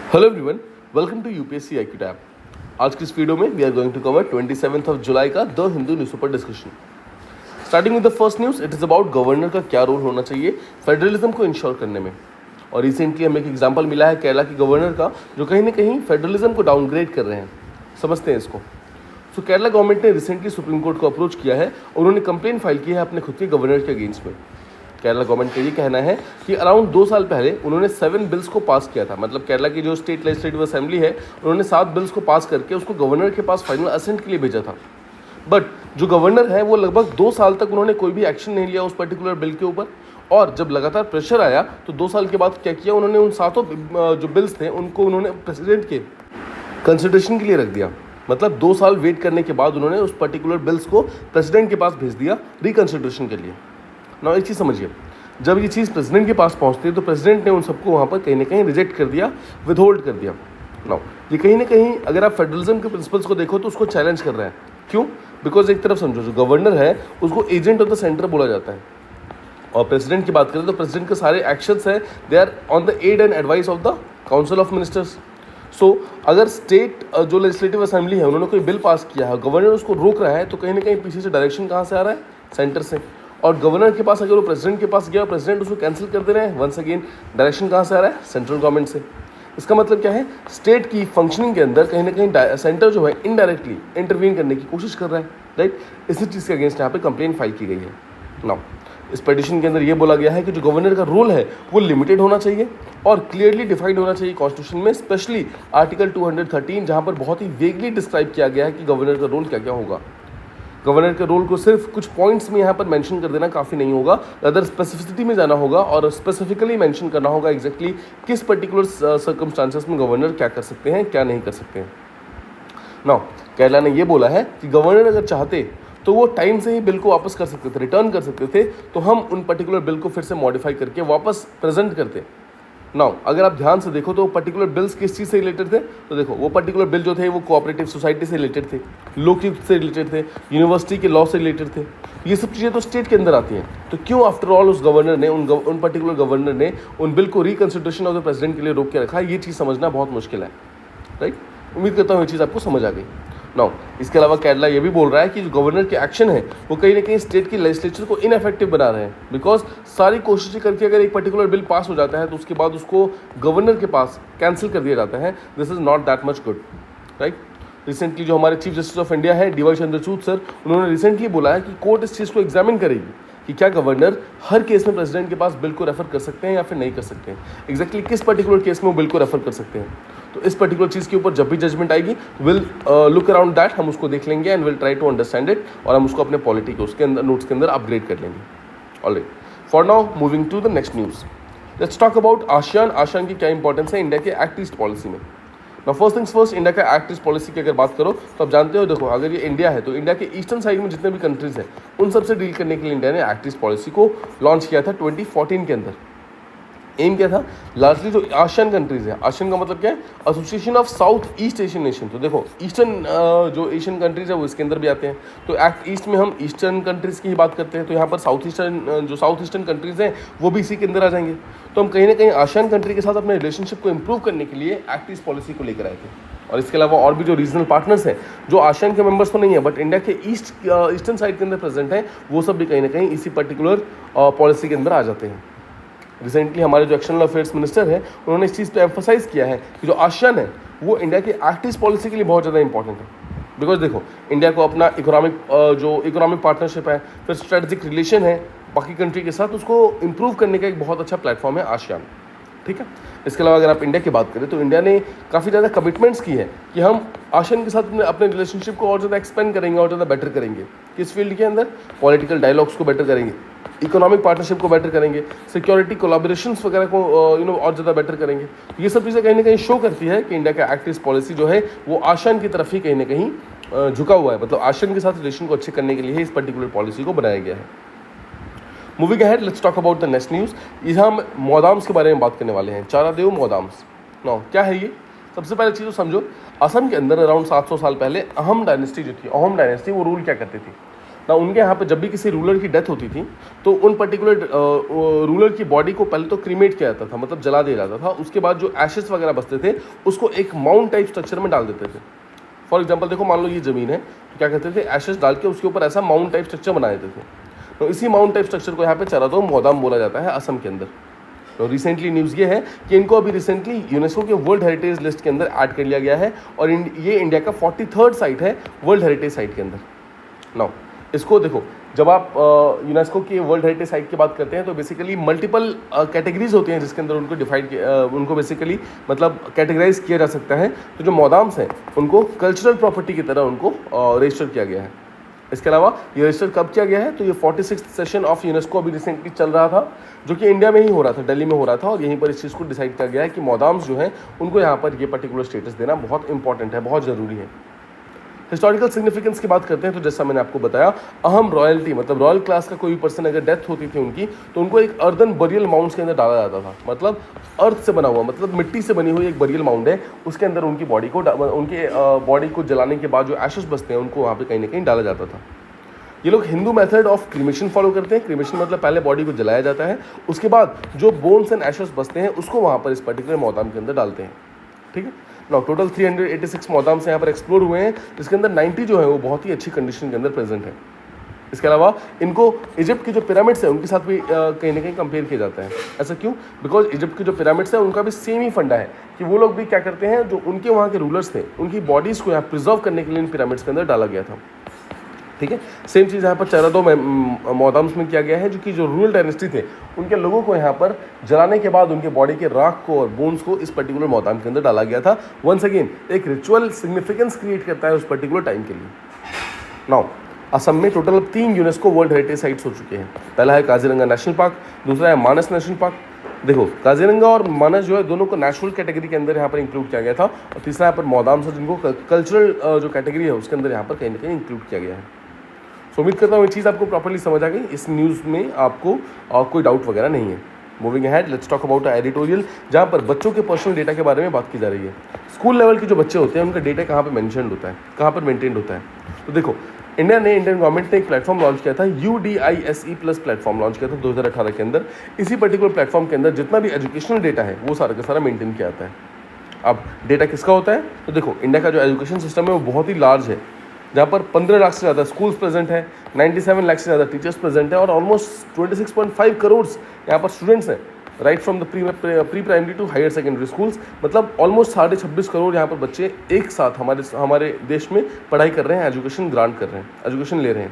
Hello everyone, welcome to UPSC IQ tab. आज की इस वीडियो में we are going to cover 27 जुलाई का the Hindu newspaper discussion. Starting with the first news, it is about governor का क्या role होना चाहिए फेडरलिज्म को इंश्योर करने में। और रिसेंटली हमें एक एग्जांपल मिला है केरला के गवर्नर का, जो कहीं ना कहीं फेडरलिज्म को डाउनग्रेड कर रहे हैं। समझते हैं इसको। सो केरला गवर्नमेंट ने रिसेंटली सुप्रीम कोर्ट को अप्रोच किया है और उन्होंने कंप्लेन फाइल की है अपने खुद के गवर्नर के अगेंस्ट में। केरला गवर्नमेंट का ये कहना है कि अराउंड 2 साल पहले उन्होंने 7 बिल्स को पास किया था। मतलब केरला की जो स्टेट लेजिस्लेटिव असेंबली है, उन्होंने 7 बिल्स को पास करके उसको गवर्नर के पास फाइनल असेंट के लिए भेजा था। बट जो गवर्नर है वो लगभग 2 साल तक उन्होंने कोई भी एक्शन नहीं लिया उस पर्टिकुलर बिल के ऊपर। और जब लगातार प्रेशर आया तो 2 साल के बाद क्या किया, उन्होंने उन 7 जो बिल्स थे उनको उन्होंने प्रेसिडेंट के कंसिडरेशन के लिए रख दिया। मतलब 2 साल वेट करने के बाद उन्होंने उस पर्टिकुलर बिल्स को प्रेसिडेंट के पास भेज दिया रिकंसिडरेशन के लिए। ना एक चीज़ समझिए, जब ये चीज़ प्रेसिडेंट के पास पहुंचती है तो प्रेसिडेंट ने उन सबको वहाँ पर कहीं ना कहीं रिजेक्ट कर दिया, विदहोल्ड कर दिया। नाउ ये कहीं ना कहीं अगर आप फेडरलिज्म के प्रिंसिपल्स को देखो तो उसको चैलेंज कर रहा है। क्यों? बिकॉज एक तरफ समझो, जो गवर्नर है उसको एजेंट ऑफ द सेंटर बोला जाता है। और प्रेसिडेंट की बात करें तो प्रेसिडेंट के सारे एक्शंस हैं they are on the aid and advice of the council of ministers. So अगर स्टेट जो लेजिस्लेटिव असेंबली है उन्होंने कोई बिल पास किया है, गवर्नर उसको रोक रहा है, तो कहीं ना कहीं पीछे से डायरेक्शन कहाँ से आ रहा है? सेंटर से। और गवर्नर के पास अगर वो प्रेसिडेंट के पास गया और प्रेसिडेंट उसको कैंसिल कर दे रहे हैं, वंस अगेन डायरेक्शन कहाँ से आ रहा है? सेंट्रल गवर्नमेंट से। इसका मतलब क्या है? स्टेट की फंक्शनिंग के अंदर कहीं ना कहीं सेंटर जो है इनडायरेक्टली इंटरवीन करने की कोशिश कर रहा है, राइट? इसी चीज़ के अगेंस्ट यहाँ पे कंप्लेन फाइल की गई है। नाउ इस पिटीशन के अंदर ये बोला गया है कि जो गवर्नर का रोल है वो लिमिटेड होना चाहिए और क्लियरली डिफाइंड होना चाहिए कॉन्स्टिट्यूशन में, स्पेशली आर्टिकल 213, जहाँ पर बहुत ही वेगली डिस्क्राइब किया गया है कि गवर्नर का रोल क्या क्या होगा। गवर्नर के रोल को सिर्फ कुछ पॉइंट्स में यहाँ पर मेंशन कर देना काफ़ी नहीं होगा, अदर स्पेसिफिसिटी में जाना होगा और स्पेसिफिकली मेंशन करना होगा एग्जैक्टली किस पर्टिकुलर सर्कमस्टांसेस में गवर्नर क्या कर सकते हैं, क्या नहीं कर सकते हैं। नाउ केरला ने ये बोला है कि गवर्नर अगर चाहते तो वो टाइम से ही बिल को वापस कर सकते थे, रिटर्न कर सकते थे, तो हम उन पर्टिकुलर बिल को फिर से मॉडिफाई करके वापस प्रेजेंट करते। नाउ अगर आप ध्यान से देखो तो पर्टिकुलर बिल्स किस चीज़ से रिलेटेड थे, तो देखो वो पर्टिकुलर बिल जो थे वो कोऑपरेटिव सोसाइटी से रिलेटेड थे, लोकयुक्त से रिलेटेड थे, यूनिवर्सिटी के लॉ से रिलेटेड थे। ये सब चीज़ें तो स्टेट के अंदर आती हैं। तो क्यों आफ्टर ऑल उस गवर्नर ने उन पर्टिकुलर गवर्नर ने उन बिल को रिकंसिडरेशन ऑफ द प्रेसिडेंट के लिए रोक के रखा? ये चीज़ समझना बहुत मुश्किल है, राइट? उम्मीद करता हूँ ये चीज़ आपको समझ आ गई। नाउ इसके अलावा केरला ये भी बोल रहा है कि जो गवर्नर के एक्शन है वो कहीं ना कहीं स्टेट की लेजिस्लेचर को इनएफेक्टिव बना रहे हैं, बिकॉज सारी कोशिशें करके अगर एक पर्टिकुलर बिल पास हो जाता है तो उसके बाद उसको गवर्नर के पास कैंसिल कर दिया जाता है। This is not that much good, right? Recently जो हमारे चीफ जस्टिस ऑफ इंडिया है DY चंद्रचूड़ सर, उन्होंने रिसेंटली बोला है कि कोर्ट इस चीज़ को एग्जामिन करेगी कि क्या गवर्नर हर केस में प्रेसिडेंट के पास बिल को रेफर कर सकते हैं या फिर नहीं कर सकते हैं, एग्जैक्टली किस पर्टिकुलर केस में वो बिल को रेफर कर सकते हैं। तो इस पर्टिकुलर चीज़ के ऊपर जब भी जजमेंट आएगी विल लुक अराउंड दैट, हम उसको देख लेंगे and will try to understand it, और हम उसको अपने पॉलिटी के उसके अंदर नोट्स के अंदर अपग्रेड कर लेंगे। Alright, for now moving to the next news, let's talk about ASEAN. ASEAN की क्या इंपॉर्टेंस है इंडिया के एक्ट ईस्ट पॉलिसी में। ना फर्स्ट थिंग्स फर्स्ट, इंडिया का एक्ट ईस्ट पॉलिसी की अगर बात करो तो आप जानते हो, देखो अगर ये इंडिया है तो इंडिया के ईस्टर्न साइड में जितने भी कंट्रीज हैं उन सबसे डील करने के लिए इंडिया ने एक्ट ईस्ट पॉलिसी को लॉन्च किया था 2014 के अंदर। एम क्या था? लार्जली जो आसियान कंट्रीज है, आसियान का मतलब क्या है? Association of south east Asian nation. तो देखो ईस्टर्न जो एशियन कंट्रीज है वो इसके अंदर भी आते हैं। तो एक्ट ईस्ट में हम ईस्टर्न कंट्रीज़ की ही बात करते हैं, तो यहाँ पर साउथ ईस्टर्न कंट्रीज़ हैं वो भी इसी के अंदर आ जाएंगे। तो हम कहीं ना कहीं आसियान कंट्री के साथ अपने रिलेशनशिप को इम्प्रूव करने के लिए एक्ट ईस्ट पॉलिसी को लेकर आए थे। और इसके अलावा और भी जो रीजनल पार्टनर्स हैं जो आसियान के मेंबर्स तो नहीं है बट इंडिया के ईस्टर्न साइड के अंदर प्रेजेंट हैं, वो सब भी कहीं ना कहीं इसी पर्टिकुलर पॉलिसी के अंदर आ जाते हैं। रिसेंटली हमारे जो एक्सटर्नल अफेयर्स मिनिस्टर हैं उन्होंने इस चीज़ पे एम्फोसाइज़ किया है कि जो आसियान है वो इंडिया की एक्ट ईस्ट पॉलिसी के लिए बहुत ज़्यादा इंपॉर्टेंट है। बिकॉज देखो इंडिया को अपना इकोनॉमिक पार्टनरशिप है, फिर स्ट्रेटजिक रिलेशन है बाकी कंट्री के साथ, उसको इम्प्रूव करने का एक बहुत अच्छा प्लेटफॉर्म है आसियान, ठीक है? इसके अलावा अगर आप इंडिया की बात करें तो इंडिया ने काफ़ी ज़्यादा कमिटमेंट्स की है कि हम आसियान के साथ अपने रिलेशनशिप को और ज़्यादा एक्सपेंड करेंगे और ज़्यादा बेटर करेंगे। किस फील्ड के अंदर? पॉलिटिकल डायलॉग्स को बेटर करेंगे, इकोनॉमिक पार्टनरशिप को बेटर करेंगे, सिक्योरिटी कोलैबोरेशंस वगैरह को और ज़्यादा बेटर करेंगे। ये सब चीज़ें कहीं ना कहीं शो करती है कि इंडिया का एक्ट ईस्ट पॉलिसी जो है वो आसियान की तरफ ही कहीं ना कहीं झुका हुआ है। मतलब आसियान के साथ रिलेशन को अच्छे करने के लिए इस पर्टिकुलर पॉलिसी को बनाया गया है। Moving ahead, let's talk about the next news. यहाँ हम मोदाम्स के बारे में बात करने वाले हैं, चारादेव मोदाम्स। नो क्या है ये? सबसे पहले चीज़ तो समझो, असम के अंदर अराउंड 700 साल पहले अहम डायनेस्टी जो थी, अहोम डायनेस्टी, वो रूल क्या करती थी? ना उनके यहाँ पे जब भी किसी रूलर की डेथ होती थी तो उन पर्टिकुलर रूलर की बॉडी को पहले तो क्रीमेट किया जाता था, मतलब जला दिया जाता था। उसके बाद जो एशेस वगैरह बचते थे उसको एक माउंट टाइप स्ट्रक्चर में डाल देते थे। फॉर एग्जाम्पल देखो, मान लो ये ज़मीन है, तो क्या करते थे, एशेस डाल के उसके ऊपर ऐसा माउंट टाइप स्ट्रक्चर बना देते थे। तो इसी माउंट टाइप स्ट्रक्चर को यहाँ पे चरादोम मोदाम बोला जाता है असम के अंदर। तो रिसेंटली न्यूज़ ये है कि इनको अभी रिसेंटली यूनेस्को के वर्ल्ड हेरिटेज लिस्ट के अंदर ऐड कर लिया गया है और ये इंडिया का 43rd साइट है वर्ल्ड हेरिटेज साइट के अंदर। नाउ इसको देखो, जब आप यूनेस्को की वर्ल्ड हेरिटेज साइट की बात करते हैं तो बेसिकली मल्टीपल कैटेगरीज होती हैं जिसके अंदर उनको उनको बेसिकली मतलब कैटेगराइज किया जा सकता है। तो जो मोदाम्स हैं उनको कल्चरल प्रॉपर्टी की तरह उनको रजिस्टर किया गया है। इसके अलावा ये रजिस्टर कब किया गया है, तो ये 46th सेशन ऑफ यूनेस्को अभी रिसेंटली चल रहा था, जो कि इंडिया में ही हो रहा था, दिल्ली में हो रहा था। और यहीं पर इस चीज़ को डिसाइड किया गया है कि मोदाम्स जो हैं उनको यहाँ पर ये पर्टिकुलर स्टेटस देना बहुत इंपॉर्टेंट है, बहुत ज़रूरी है। हिस्टोरिकल सिग्निफिकेंस की बार्त करते हैं तो जैसा मैंने आपको बताया, अहम रॉयल्टी मतलब रॉयल क्लास का कोई भी पर्सन अगर डेथ होती थी उनकी, तो उनको एक अर्दन बरियल माउंड्स के अंदर डाला जाता था। मतलब अर्थ से बना हुआ, मतलब मिट्टी से बनी हुई एक बरियल माउंड है, उसके अंदर उनकी बॉडी को उनके बॉडी को जलाने के बाद जो एशेस बचते हैं उनको वहाँ पे कहीं ना कहीं डाला जाता था। ये लोग Hindu method of cremation follow करते हैं। क्रीमेशन मतलब पहले बॉडी को जलाया जाता है, उसके बाद जो बोन्स एंड एशेस बचते हैं उसको वहाँ पर इस पर्टिकुलर मोदाम के अंदर डालते हैं। ठीक है ना, टोटल 386 मोदाम्स यहाँ पर एक्सप्लोर हुए हैं, जिसके अंदर 90 जो है वो बहुत ही अच्छी कंडीशन के अंदर प्रेजेंट है। इसके अलावा इनको इजिप्ट की जो पिरामिड्स है उनके साथ भी कहीं ना कहीं कंपेयर किया जाता है। ऐसा क्यों? बिकॉज इजिप्ट की जो पिरामिड्स है उनका भी सेम ही फंडा है कि वो लोग भी क्या करते हैं, जो उनके वहाँ के रूलर्स थे उनकी बॉडीज़ को यहाँ प्रिजर्व करने के लिए इन पिरामिड्स के अंदर डाला गया था। ठीक है, सेम चीज़ यहाँ पर चरादोम मोदाम्स में किया गया है, जो कि जो रूरल डायनेस्टी थे उनके लोगों को यहाँ पर जलाने के बाद उनके बॉडी के राख को और बोन्स को इस पर्टिकुलर मोदाम के अंदर डाला गया था। वंस अगेन एक रिचुअल सिग्निफिकेंस क्रिएट करता है उस पर्टिकुलर टाइम के लिए। नाउ असम में total 3 UNESCO world heritage sites हो चुके हैं। पहला है काजीरंगा नेशनल पार्क, दूसरा है मानस नेशनल पार्क। देखो, काजीरंगा और मानस जो है दोनों को नेशनल कैटेगरी के अंदर यहाँ पर इंक्लूड किया गया था, और तीसरा यहाँ पर मोदाम्स है जिनको कल्चरल जो कैटेगरी है उसके अंदर यहाँ पर कहीं ना कहीं इंक्लूड किया गया है। सो उम्मीद करता हूँ ये चीज़ आपको प्रॉपर्ली समझ आ गई। इस न्यूज़ में आपको कोई डाउट वगैरह नहीं है। Moving ahead, let's talk about editorial, जहाँ पर बच्चों के पर्सनल डेटा के बारे में बात की जा रही है। स्कूल लेवल के जो बच्चे होते हैं उनका डेटा कहाँ पर मेंशन्ड होता है, कहाँ पर मेंटेन्ड होता है। तो देखो, इंडियन गवर्नमेंट ने एक प्लेटफॉर्म लॉन्च किया था, UDISE+ प्लेटफॉर्म लॉन्च किया था 2018 के अंदर। इसी पर्टिकुलर प्लेटफॉर्म के अंदर जितना भी एजुकेशनल डेटा है वो सारा का सारा मेंटेन किया जाता है। अब डेटा किसका होता है, तो देखो इंडिया का जो एजुकेशन सिस्टम है वो बहुत ही लार्ज है, जहाँ पर 15 लाख से ज़्यादा स्कूल्स प्रेजेंट है, 97 लाख से ज़्यादा टीचर्स प्रेजेंट है, और ऑलमोस्ट 26.5 करोड़ यहाँ पर स्टूडेंट्स हैं, right from the pre primary to higher secondary schools. मतलब ऑलमोस्ट 26.5 करोड़ यहाँ पर बच्चे एक साथ हमारे देश में पढ़ाई कर रहे हैं, एजुकेशन ग्रांट कर रहे हैं, एजुकेशन ले रहे हैं।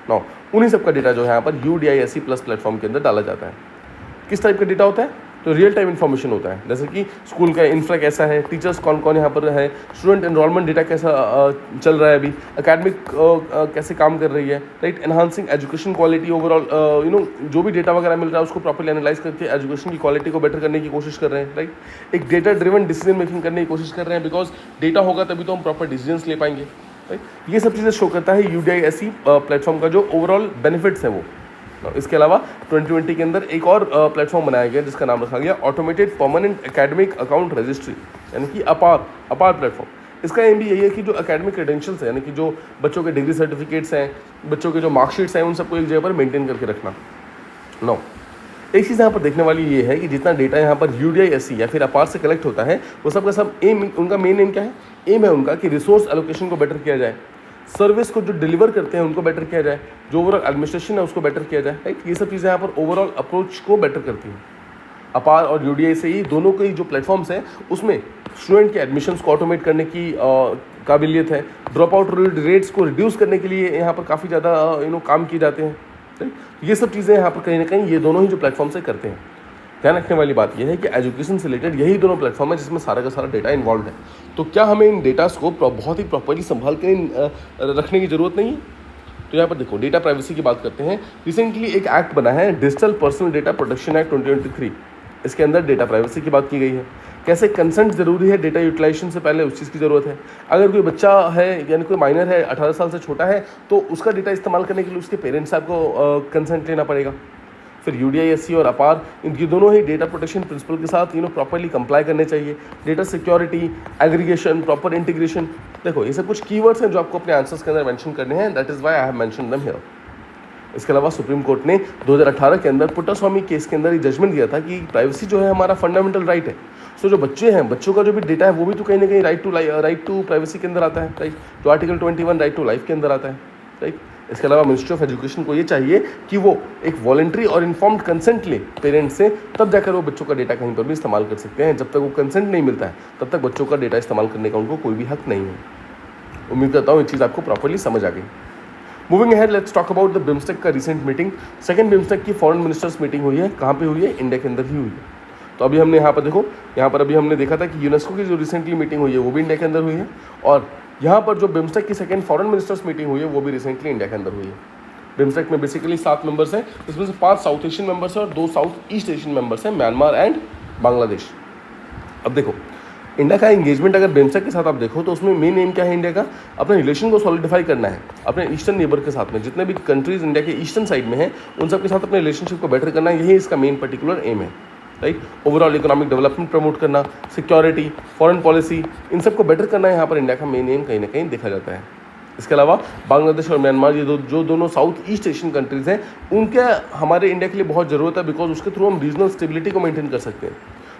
नाउ उन्हीं सब का डेटा जो है यहाँ पर UDISE+ प्लेटफॉर्म के अंदर डाला जाता है। किस टाइप का डेटा होता है, तो रियल टाइम इन्फॉर्मेशन होता है, जैसे कि स्कूल का इंफ्रा कैसा है, टीचर्स कौन कौन यहाँ पर है, स्टूडेंट एनरोलमेंट डेटा कैसा चल रहा है अभी, एकेडमिक कैसे काम कर रही है, right, enhancing education quality overall, जो भी डेटा वगैरह मिल रहा है उसको प्रॉपर्ली एनालाइज करके एजुकेशन की क्वालिटी को बेटर करने की कोशिश कर रहे हैं, राइट। एक डेटा ड्रिवन डिसीजन मेकिंग करने की कोशिश कर रहे हैं, बिकॉज डेटा होगा तभी तो हम प्रॉपर डिसीजंस ले पाएंगे, राइट। ये सब चीज़ें शो करता है UDISE प्लेटफॉर्म का जो ओवरऑल बेनिफिट्स हैं वो। इसके अलावा 2020 के अंदर एक और प्लेटफॉर्म बनाया गया जिसका नाम रखा गया automated permanent academic account registry, यानी कि अपार प्लेटफॉर्म। इसका एम भी यही है कि जो एकेडमिक क्रेडेंशियल्स है, यानी कि जो बच्चों के डिग्री सर्टिफिकेट्स हैं, बच्चों के जो मार्कशीट्स हैं, उन सबको एक जगह पर मेंटेन करके रखना। नो, एक चीज़ यहाँ पर देखने वाली ये है कि जितना डेटा यहाँ पर UDISE या फिर अपार से कलेक्ट होता है वो सब का सब एम, उनका मेन एम क्या है, एम है उनका कि रिसोर्स एलोकेशन को बेटर किया जाए, सर्विस को जो डिलीवर करते हैं उनको बेटर किया जाए, जो ओवरऑल एडमिनिस्ट्रेशन है उसको बेटर किया जाए, राइट। ये सब चीज़ें यहाँ पर ओवरऑल अप्रोच को बेटर करती हैं। अपार और UDISE दोनों के जो प्लेटफॉर्म्स हैं उसमें स्टूडेंट के एडमिशन्स को ऑटोमेट करने की काबिलियत है, ड्रॉप आउट रेट्स को रिड्यूस करने के लिए यहाँ पर काफ़ी ज़्यादा काम किए जाते हैं, राइट। ये सब चीज़ें यहाँ पर कहीं ना कहीं ये दोनों ही जो प्लेटफॉर्म्स है करते हैं। ध्यान रखने वाली बात यह है कि एजुकेशन से रिलेटेड यही दोनों प्लेटफॉर्म है जिसमें सारा का सारा डेटा इन्वॉल्व है। तो क्या हमें इन डेटास को बहुत ही प्रॉपर्ली संभाल कर रखने की ज़रूरत नहीं है? तो यहाँ पर देखो, डेटा प्राइवेसी की बात करते हैं। रिसेंटली एक एक्ट बना है, digital personal data protection act 2023। इसके अंदर डेटा प्राइवेसी की बात की गई है, कैसे कंसेंट ज़रूरी है डेटा यूटिलाइजेशन से पहले, उस चीज़ की ज़रूरत है। अगर कोई बच्चा है यानी कोई माइनर है, 18 साल से छोटा है, तो उसका डेटा इस्तेमाल करने के लिए उसके पेरेंट्स साहब को कंसेंट लेना पड़ेगा। फिर UDISC और अपार, इनकी दोनों ही डेटा प्रोटेक्शन प्रिंसिपल के साथ प्रॉपरली कंप्लाई करने चाहिए। Data security, aggregation, proper integration, देखो ये सब कुछ कीवर्ड्स हैं जो आपको अपने आंसर्स के अंदर मेंशन करने हैं, that is why I have mention them here. इसके अलावा सुप्रीम कोर्ट ने 2018 के अंदर पुट्टास्वामी केस के अंदर ये जजमेंट दिया था कि प्राइवेसी जो है हमारा फंडामेंटल राइट है। सो जो बच्चे हैं, बच्चों का जो भी डेटा है वो भी तो कहीं ना कहीं राइट टू प्राइवेसी के अंदर आता है, राइट, जो आर्टिकल 21 राइट टू लाइफ के अंदर आता है, राइट। इसके अलावा मिनिस्ट्री ऑफ एजुकेशन को ये चाहिए कि वो एक वॉलंटरी और इन्फॉर्म्ड कंसेंट ले पेरेंट्स से, तब जाकर वो बच्चों का डेटा कहीं पर भी इस्तेमाल कर सकते हैं। जब तक वो कंसेंट नहीं मिलता है तब तक बच्चों का डेटा इस्तेमाल करने का उनको कोई भी हक नहीं है। उम्मीद करता हूँ ये चीज़ आपको प्रॉपरली समझ आ गई। Moving ahead, let's talk about the BIMSTEC का रिसेंट मीटिंग। सेकंड बिम्स्टेक की फॉरेन मिनिस्टर्स मीटिंग हुई है। कहाँ पे हुई है? इंडिया के अंदर ही हुई है। तो अभी हमने यहाँ पर देखो, यहाँ पर अभी हमने देखा था कि यूनेस्को की जो रिसेंटली मीटिंग हुई है वो भी इंडिया के अंदर हुई है, और यहाँ पर जो बिम्स्टेक की सेकंड फॉरेन मिनिस्टर्स मीटिंग हुई है वो भी रिसेंटली इंडिया के अंदर हुई है। बिम्स्टेक में बेसिकली 7 मेंबर्स हैं, इसमें से 5 साउथ एशियन मेंबर्स हैं और 2 साउथ ईस्ट एशियन मेंबर्स हैं, म्यांमार एंड बांग्लादेश। अब देखो इंडिया का एंगेजमेंट अगर बिम्स्टेक के साथ आप देखो तो उसमें मेन एम क्या है इंडिया का? अपने रिलेशन को सॉलिडिफाई करना है अपने ईस्टर्न नेबर के साथ में, जितने भी कंट्रीज इंडिया के ईस्टर्न साइड में हैं उन सब के साथ अपने रिलेशनशिप को बेटर करना, यही इसका मेन पर्टिकुलर एम है, right. Overall economic development promote करना, सिक्योरिटी, फॉरेन पॉलिसी, इन सब को बेटर करना है यहाँ पर इंडिया का मेन एम कहीं ना कहीं देखा जाता है। इसके अलावा बांग्लादेश और म्यांमार, ये जो दोनों साउथ ईस्ट एशियन कंट्रीज़ हैं, उनके हमारे इंडिया के लिए बहुत ज़रूरत है, बिकॉज उसके थ्रू हम रीजनल स्टेबिलिटी को मेंटेन कर सकते हैं।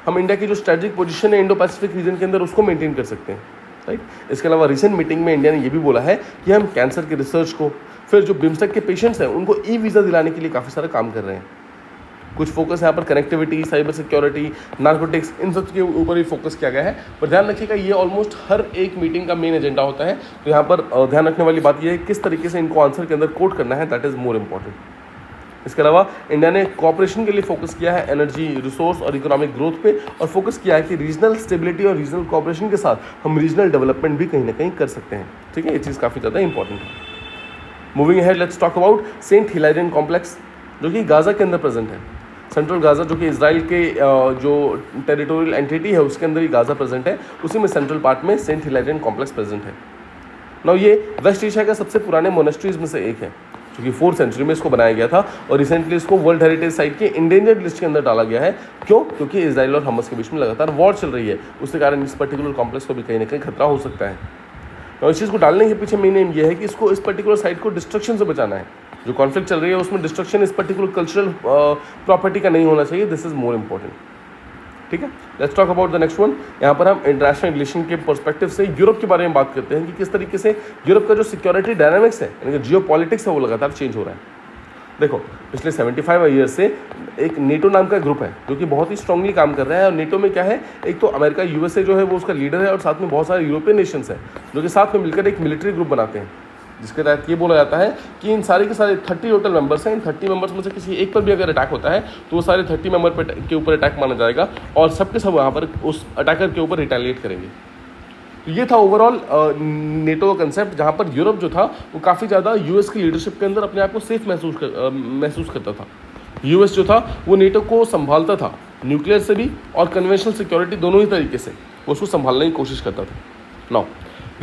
हम इंडिया की जो स्ट्रेटेजिक पोजीशन है इंडो पैसिफिक रीजन के अंदर उसको मेंटेन कर सकते हैं, राइट। इसके अलावा रिसेंट मीटिंग में इंडिया ने ये भी बोला है कि हम कैंसर के रिसर्च को, फिर जो बिम्स्टेक के पेशेंट्स हैं उनको वीज़ा दिलाने के लिए काफ़ी सारा काम कर रहे हैं। कुछ फोकस यहाँ पर कनेक्टिविटी, साइबर सिक्योरिटी, नार्कोटिक्स, इन सब के ऊपर ही फोकस किया गया है। पर ध्यान रखिएगा ये ऑलमोस्ट हर एक मीटिंग का मेन एजेंडा होता है, तो यहाँ पर ध्यान रखने वाली बात ये है किस तरीके से इनको आंसर के अंदर कोट करना है, दैट इज़ मोर इम्पॉर्टेंट। इसके अलावा इंडिया ने कोऑपरेशन के लिए फोकस किया है एनर्जी, रिसोर्स और इकोनॉमिक ग्रोथ पे, और फोकस किया है कि रीजनल स्टेबिलिटी और रीजनल कोऑपरेशन के साथ हम रीजनल डेवलपमेंट भी कहीं ना कहीं कर सकते हैं, ठीक है। ये चीज़ काफ़ी ज़्यादा इंपॉर्टेंट है। Moving ahead, let's talk about Saint Hilarion complex, जो कि गाज़ा के अंदर प्रेजेंट है। सेंट्रल गाज़ा जो कि इजराइल के जो टेरिटोरियल एंटिटी है उसके अंदर ही गाज़ा प्रेजेंट है, उसी में सेंट्रल पार्ट में सेंट हिलारियन कॉम्प्लेक्स प्रेजेंट है। नाउ ये वेस्ट एशिया का सबसे पुराने मोनेस्ट्रीज में से एक है, जो कि 4th सेंचुरी में इसको बनाया गया था, और रिसेंटली इसको वर्ल्ड हेरिटेज साइट के इंडेंजर्ड लिस्ट के अंदर डाला गया है। क्यों? क्योंकि इजराइल और हमास के बीच में लगातार वॉर चल रही है, उसके कारण इस पर्टिकुलर कॉम्प्लेक्स को भी कहीं ना कहीं खतरा हो सकता है। और इस चीज़ को डालने के पीछे मेन एम ये है कि इसको, इस पर्टिकुलर साइट को डिस्ट्रक्शन से बचाना है। जो कॉन्फ्लिक्ट चल रही है उसमें डिस्ट्रक्शन इस पर्टिकुलर कल्चरल प्रॉपर्टी का नहीं होना चाहिए, दिस इज मोर इम्पोर्टेंट, ठीक है। Let's talk about the next one. यहाँ पर हम इंटरनेशनल रिलेशन के पर्सपेक्टिव से यूरोप के बारे में बात करते हैं कि किस तरीके से यूरोप का जो सिक्योरिटी डायनामिक्स है, यानी कि जियो पॉलिटिक्स है, वो लगातार चेंज हो रहा है। देखो पिछले 75 ईयर से एक नेटो नाम का ग्रुप है जो कि बहुत ही स्ट्रांगली काम कर रहा है, और नेटो में क्या है, एक तो अमेरिका USA जो है वो उसका लीडर है, और साथ में बहुत सारे यूरोपियन नेशंस हैं जो कि साथ में मिलकर एक मिलिट्री ग्रुप बनाते हैं, जिसके तहत ये बोला जाता है कि इन सारे के सारे 30 टोटल मेंबर्स हैं। इन 30 मेंबर्स में से किसी एक पर भी अगर अटैक होता है तो वो सारे 30 मेंबर के ऊपर अटैक माना जाएगा, और सबके सब वहाँ पर उस अटैकर के ऊपर रिटेलिएट करेंगे। तो ये था ओवरऑल नेटो का कंसेप्ट, जहाँ पर यूरोप जो था वो काफ़ी ज़्यादा US की लीडरशिप के अंदर अपने आप को सेफ महसूस करता था। US जो था वो नेटो को संभालता था, न्यूक्लियर से भी और कन्वेंशनल सिक्योरिटी दोनों ही तरीके से वो उसको संभालने की कोशिश करता था। नाउ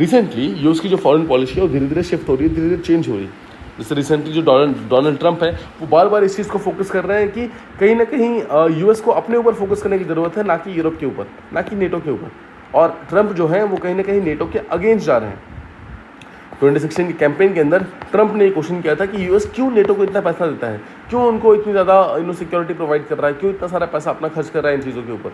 रिसेंटली US की जो फॉरेन पॉलिसी है वो धीरे धीरे शिफ्ट हो रही है, धीरे धीरे चेंज हो रही है। जैसे रिसेंटली जो डोनाल्ड ट्रंप है वो बार बार इस चीज़ को फोकस कर रहे हैं कि कहीं ना कहीं US को अपने ऊपर फोकस करने की ज़रूरत है, ना कि यूरोप के ऊपर, ना कि नेटो के ऊपर। और ट्रंप जो है वो कहीं ना कहीं नेटो के अगेंस्ट जा रहे हैं। 2016 की कैंपेन के अंदर ट्रंप ने ये क्वेश्चन किया था कि US क्यों नेटो को इतना पैसा देता है, क्यों उनको इतनी ज़्यादा सिक्योरिटी प्रोवाइड कर रहा है, क्यों इतना सारा पैसा अपना खर्च कर रहा है इन चीज़ों के ऊपर।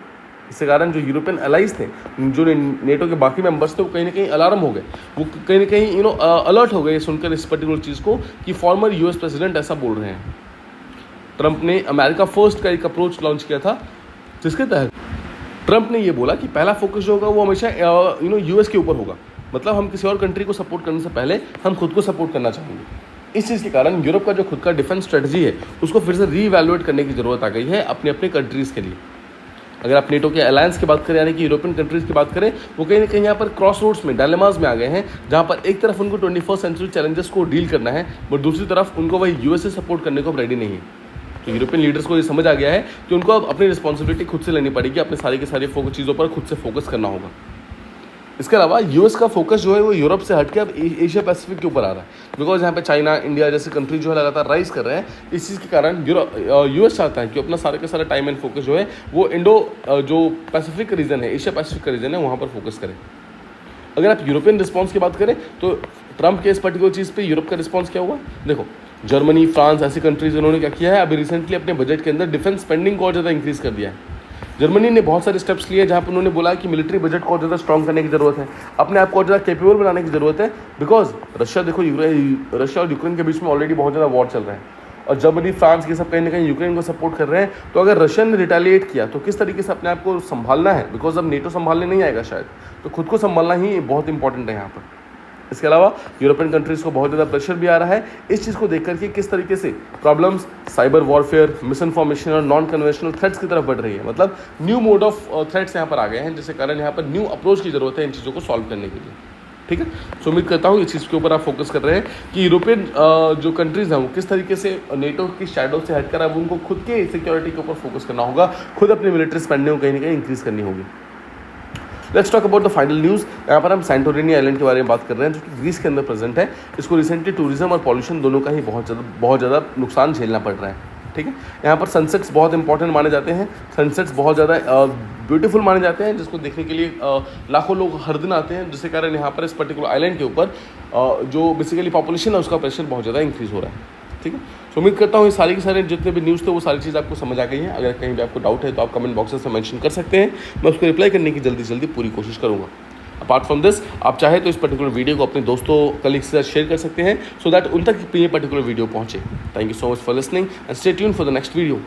इसके कारण जो यूरोपियन अलाइज थे, जो नेटो के बाकी मेंबर्स थे, वो कहीं ना कहीं अलार्म हो गए, वो कहीं ना कहीं अलर्ट हो गए सुनकर इस पर्टिकुलर चीज़ को कि फॉर्मर US प्रेसिडेंट ऐसा बोल रहे हैं। ट्रंप ने अमेरिका फर्स्ट का एक अप्रोच लॉन्च किया था, जिसके तहत ट्रंप ने ये बोला कि पहला फोकस जो होगा वो हमेशा US के ऊपर होगा, मतलब हम किसी और कंट्री को सपोर्ट करने से पहले हम खुद को सपोर्ट करना चाहेंगे। इस चीज़ के कारण यूरोप का जो खुद का डिफेंस स्ट्रेटजी है उसको फिर से रीवैल्यूएट करने की ज़रूरत आ गई है अपने अपने कंट्रीज़ के लिए। अगर आप नेटो के अलायंस की बात करें, यानी कि यूरोपियन कंट्रीज़ की बात करें, वो कहीं ना कहीं यहाँ पर क्रॉस रोड्स में, डायलेमास में आ गए हैं, जहाँ पर एक तरफ उनको 21st सेंचुरी चैलेंजेस को डील करना है, बट दूसरी तरफ उनको वही US से सपोर्ट करने को रेडी नहीं है। तो यूरोपियन लीडर्स को ये समझ आ गया है कि उनको अब अपनी रिस्पॉन्सिबिलिटी खुद से लेनी पड़ेगी, अपने सारी की सारी चीज़ों पर खुद से फोकस करना होगा। इसके अलावा यूएस का फोकस जो है वो यूरोप से हट के अब एशिया पैसिफिक के ऊपर आ रहा है, बिकॉज यहाँ पे चाइना, इंडिया जैसे कंट्री जो है लगातार राइज कर रहे हैं। इस चीज़ के कारण यूएस चाहता है कि अपना सारे का सारा टाइम एंड फोकस जो है वो जो पैसिफिक रीजन है, एशिया पैसिफिक का रीजन है, वहाँ पर फोकस करें। अगर आप यूरोपियन रिस्पॉन्स की बात करें तो ट्रंप के इस पर्टिकुलर चीज़ पे यूरोप का रिस्पॉन्स क्या हुआ? देखो, जर्मनी, फ्रांस ऐसी कंट्रीज उन्होंने क्या किया है, अभी रिसेंटली अपने बजट के अंदर डिफेंस स्पेंडिंग को और ज़्यादा इंक्रीज़ कर दिया है। जर्मनी ने बहुत सारे स्टेप्स लिए जहाँ पर उन्होंने बोला कि मिलिट्री बजट को और ज़्यादा स्ट्रॉन्ग करने की ज़रूरत है, अपने आप को और ज़्यादा कैपेबल बनाने की ज़रूरत है, बिकॉज रशिया देखो, रशिया और यूक्रेन के बीच में ऑलरेडी बहुत ज़्यादा वॉर चल रहा है और जर्मनी, फ्रांस ये सब कहीं ना कहीं यूक्रेन को सपोर्ट कर रहे हैं। तो अगर रशिया ने रिटेलिएट किया तो किस तरीके से अपने आप को संभालना है, बिकॉज अब नेटो संभालने नहीं आएगा शायद, तो खुद को संभालना ही बहुत इंपॉर्टेंट है यहाँ पर। इसके अलावा यूरोपियन कंट्रीज़ को बहुत ज़्यादा प्रेशर भी आ रहा है इस चीज़ को देख करके किस तरीके से problems cyber warfare, miss information और नॉन कन्वेंशनल थ्रेट्स की तरफ बढ़ रही है। मतलब न्यू मोड ऑफ थ्रेट्स यहाँ पर आ गए हैं, जिसके कारण यहाँ पर न्यू अप्रोच की ज़रूरत है इन चीज़ों को सॉल्व करने के लिए। ठीक है, सो उम्मीद करता हूँ इस चीज़ के ऊपर आप फोकस कर रहे हैं कि यूरोपियन जो कंट्रीज़ हैं वो किस तरीके से नेटो की शैडो से हटकर अब उनको खुद के सिक्योरिटी के ऊपर फोकस करना होगा, खुद अपनी मिलिट्री स्पेंडिंग को कहीं ना कहीं इंक्रीज़ करनी होगी। Let's talk about the final news. यहाँ पर हम सैंटोरिनी आइलैंड के बारे में बात कर रहे हैं, जो कि ग्रीस के अंदर प्रेजेंट है। इसको रिसेंटली टूरिज्म और पॉल्यूशन दोनों का ही बहुत ज़्यादा नुकसान झेलना पड़ रहा है। ठीक है, यहाँ पर सनसेट्स बहुत इंपॉर्टेंट माने जाते हैं, सनसेट्स बहुत ज़्यादा ब्यूटीफुल माने जाते हैं, जिसको देखने के लिए लाखों लोग हर दिन आते हैं, जिसके कारण यहाँ पर इस पर्टिकुलर आइलैंड के ऊपर जो बेसिकली पॉपुलेशन है उसका प्रेशर बहुत ज़्यादा इंक्रीज़ हो रहा है। ठीक है, तो उम्मीद करता हूँ ये सारी की सारी जितने भी न्यूज़ थे वो सारी चीज़ आपको समझ आ गई हैं। अगर कहीं भी आपको डाउट है तो आप कमेंट बॉक्सेस में मेंशन कर सकते हैं, मैं उसको रिप्लाई करने की जल्दी से जल्दी पूरी कोशिश करूँगा। अपार्ट फ्रॉम दिस, आप चाहे तो इस पर्टिकुलर वीडियो को अपने दोस्तों, कलीग्स के साथ शेयर कर सकते हैं, सो दैट उन तक ये पर्टिकुलर वीडियो पहुँचे। Thank you so much for listening and stay tuned for the next video.